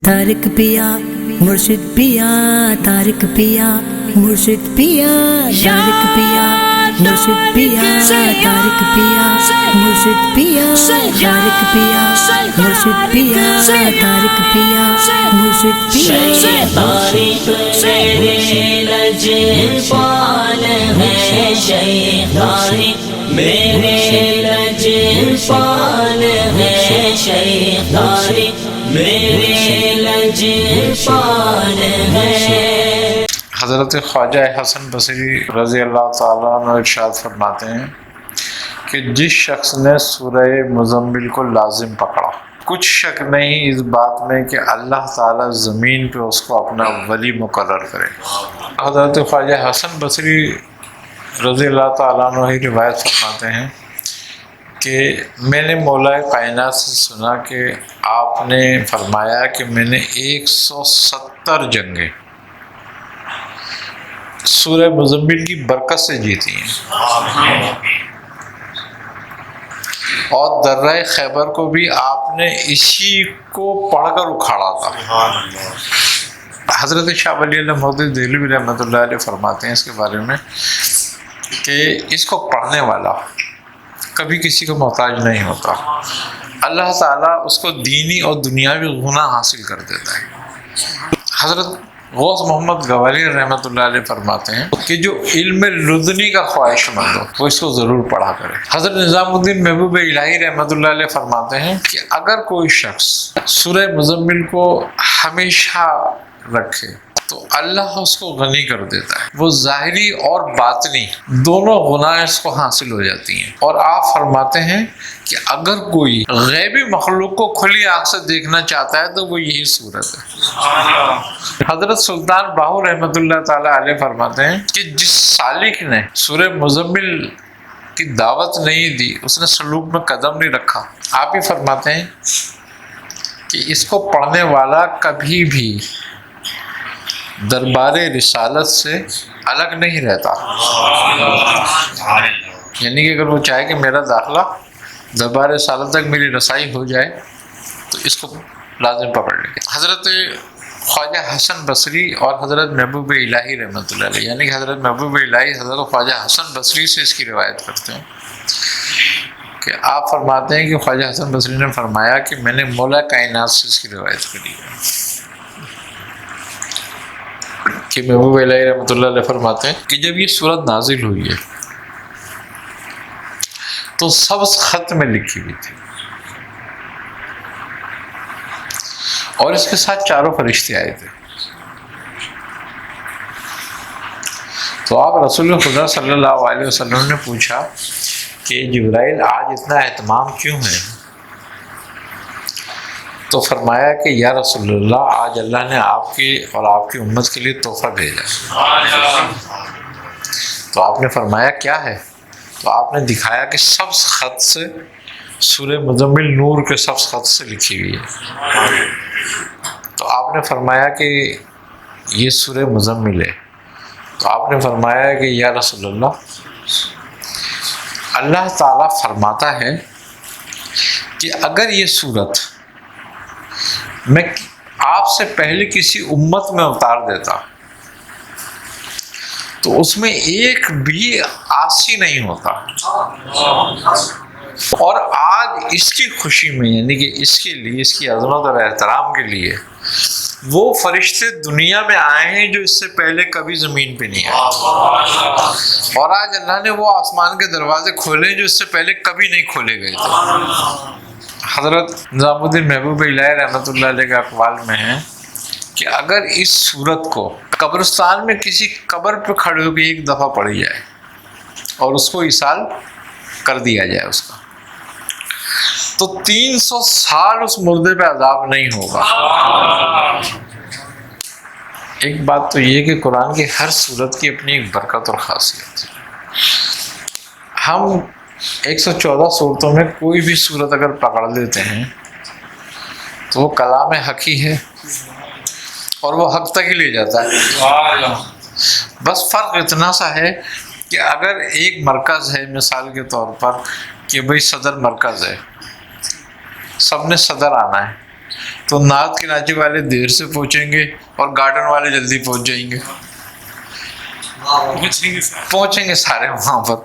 طارق پیا مرشد پیا، طارق پیا مرشد پیا، طارق پیا مرشد پیا، طارق پیا مرشد پیا، طارق پیا مرشد پیا، طارق پیا مرشد پیا۔ طارق میرے لجپال ہے، شیخ طارق میرے لجپال ہے، شیخ طارق میرے لجپال ہے۔ حضرت خواجہ حسن بصری رضی اللہ تعالیٰ عنہ ارشاد فرماتے ہیں کہ جس شخص نے سورہ مزمل کو لازم پکڑا، کچھ شک نہیں اس بات میں کہ اللہ تعالیٰ زمین پہ اس کو اپنا ولی مقرر کرے۔ حضرت خواجہ حسن بصری رضی اللہ تعالیٰ عنہ ہی روایت فرماتے ہیں کہ میں نے مولا کائنات سے سنا کہ آپ نے فرمایا کہ میں نے 170 جنگیں سورہ مزمل کی برکت سے جیتی ہیں، اور درہ خیبر کو بھی آپ نے اسی کو پڑھ کر اکھاڑا تھا۔ حضرت شاہ ولی اللہ محدث دہلوی رحمۃ اللہ علیہ فرماتے ہیں اس کے بارے میں کہ اس کو پڑھنے والا کبھی کسی کو محتاج نہیں ہوتا، اللہ تعالیٰ اس کو دینی اور دنیاوی غنیٰ حاصل کر دیتا ہے۔ حضرت غوث محمد گوالی رحمۃ اللہ علیہ فرماتے ہیں کہ جو علم لدنی کا خواہش مند ہو وہ اس کو ضرور پڑھا کرے۔ حضرت نظام الدین محبوب الہی رحمۃ اللہ علیہ فرماتے ہیں کہ اگر کوئی شخص سورہ مزمل کو ہمیشہ رکھے تو اللہ اس کو غنی کر دیتا ہے، وہ ظاہری اور باطنی دونوں غناں اس کو حاصل ہو جاتی ہیں۔ اور آپ فرماتے ہیں کہ اگر کوئی غیبی مخلوق کو کھلی آنکھ سے دیکھنا چاہتا ہے تو وہ یہی صورت ہے۔ حضرت سلطان باہو رحمۃ اللہ تعالی علیہ فرماتے ہیں کہ جس سالک نے سورہ مزمل کی دعوت نہیں دی، اس نے سلوک میں قدم نہیں رکھا۔ آپ ہی فرماتے ہیں کہ اس کو پڑھنے والا کبھی بھی دربار رسالت سے الگ نہیں رہتا، یعنی کہ اگر وہ چاہے کہ میرا داخلہ دربار رسالت تک میری رسائی ہو جائے تو اس کو لازم پکڑ لے۔ حضرت خواجہ حسن بصری اور حضرت محبوب الہی رحمۃ اللہ علیہ، یعنی کہ حضرت محبوب الہی حضرت خواجہ حسن بصری سے اس کی روایت کرتے ہیں کہ آپ فرماتے ہیں کہ خواجہ حسن بصری نے فرمایا کہ میں نے مولا کائنات سے اس کی روایت کری ہے کہ محبوب الہی رحمۃ اللہ علیہ فرماتے ہیں کہ جب یہ سورت نازل ہوئی ہے تو سبز خط میں لکھی ہوئی تھی، اور اس کے ساتھ چاروں فرشتے آئے تھے۔ تو آپ رسول خدا صلی اللہ علیہ وسلم نے پوچھا کہ جبرائیل آج اتنا اہتمام کیوں ہے؟ تو فرمایا کہ یا رسول اللہ آج اللہ نے آپ کی اور آپ کی امت کے لیے تحفہ بھیجا۔ تو آپ نے فرمایا کیا ہے؟ تو آپ نے دکھایا کہ سبز خط سے سورہ مزمل نور کے سبز خط سے لکھی ہوئی ہے۔ تو آپ نے فرمایا کہ یہ سورہ مزمل ہے۔ تو آپ نے فرمایا کہ یا رسول اللہ اللہ تعالیٰ فرماتا ہے کہ اگر یہ سورت میں آپ سے پہلے کسی امت میں اتار دیتا تو اس میں ایک بھی عاصی نہیں ہوتا، اور آج اس کی خوشی میں، یعنی کہ اس کے لیے، اس کی عظمت اور احترام کے لیے وہ فرشتے دنیا میں آئے ہیں جو اس سے پہلے کبھی زمین پہ نہیں آئے، اور آج اللہ نے وہ آسمان کے دروازے کھولے جو اس سے پہلے کبھی نہیں کھولے گئے تھے۔ حضرت نظام الدین محبوب الہی رحمۃ اللہ علیہ کے اقوال میں ہے کہ اگر اس سورت کو قبرستان میں کسی قبر پہ کھڑے ہو کے ایک دفعہ پڑھی جائے اور اس کو ایصال کر دیا جائے اس کا، تو 300 سال اس مردے پہ عذاب نہیں ہوگا۔ ایک بات تو یہ کہ قرآن کی ہر سورت کی اپنی ایک برکت اور خاصیت ہے۔ ہم 114 صورتوں میں کوئی بھی صورت اگر پکڑ لیتے ہیں تو وہ کلام حق ہی ہے اور وہ حق تک ہی لے جاتا ہے۔ بس فرق اتنا سا ہے کہ اگر ایک مرکز ہے، مثال کے طور پر کہ بھئی صدر مرکز ہے، سب نے صدر آنا ہے، تو نعت کے ناچے والے دیر سے پہنچیں گے اور گارڈن والے جلدی پہنچ جائیں گے، پہنچیں گے سارے وہاں پر۔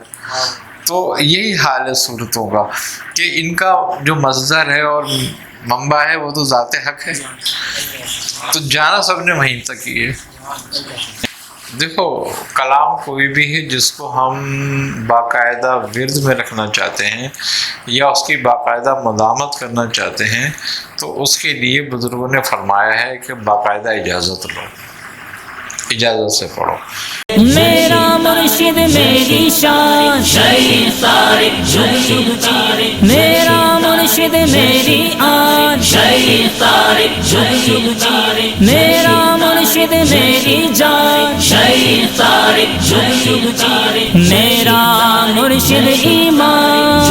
تو یہی حال ہے صورتوں کا کہ ان کا جو مصدر ہے اور منبع ہے وہ تو ذات حق ہے، تو جانا سب نے وہیں تک ہی ہے۔ دیکھو کلام کوئی بھی ہے جس کو ہم باقاعدہ ورد میں رکھنا چاہتے ہیں یا اس کی باقاعدہ مدامت کرنا چاہتے ہیں، تو اس کے لیے بزرگوں نے فرمایا ہے کہ باقاعدہ اجازت لو، اجازت سے پڑھو۔ میرا مرشد میری شان شیخ طارق جھگ طارق، میرا مرشد میری آن شیخ طارق جھگ طارق، میرا مرشد میری جان شیخ طارق جھگ طارق، میرا مرشد ایمان